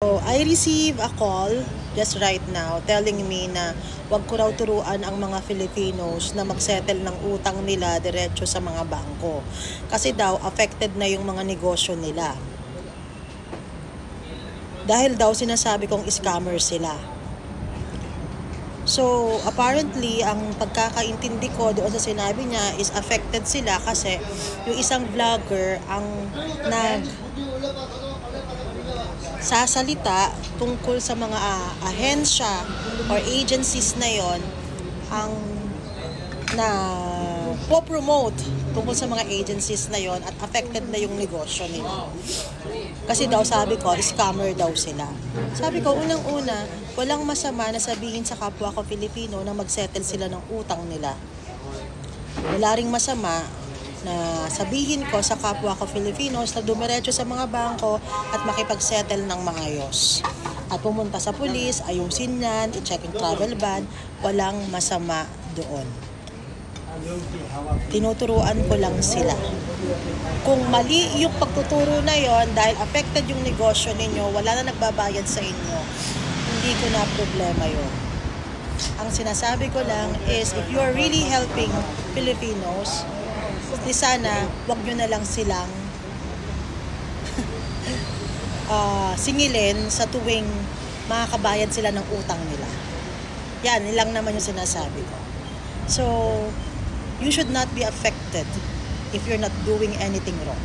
So, I receive a call just right now telling me na wag ko raw turuan ang mga Filipinos na magsettle ng utang nila diretso sa mga bangko. Kasi daw, affected na yung mga negosyo nila. Dahil daw sinasabi kong scammer sila. So, apparently, ang pagkakaintindi ko doon sa sinabi niya is affected sila kasi yung isang vlogger ang sasalita tungkol sa mga ahensya or agencies na yon ang na po-promote tungkol sa mga agencies na yon at affected na yung negosyo nila. Kasi daw sabi ko, scammer daw sila. Sabi ko, unang-una, walang masama na sabihin sa kapwa ko Filipino na magsettle sila ng utang nila. Wala ring masama na sabihin ko sa kapwa ko Filipinos na dumiretso sa mga bangko at makipagsettle ng maayos. At pumunta sa pulis, ayusin yan, i-check yung travel ban, walang masama doon. Tinuturuan ko lang sila. Kung mali yung pagtuturo na yon dahil affected yung negosyo ninyo, wala na nagbabayad sa inyo, hindi ko na problema yon. Ang sinasabi ko lang is if you are really helping Filipinos, di sana wag nyo na lang silang singilin sa tuwing makakabayad sila ng utang nila. Yan, nilang naman yung sinasabi ko. So, you should not be affected if you're not doing anything wrong.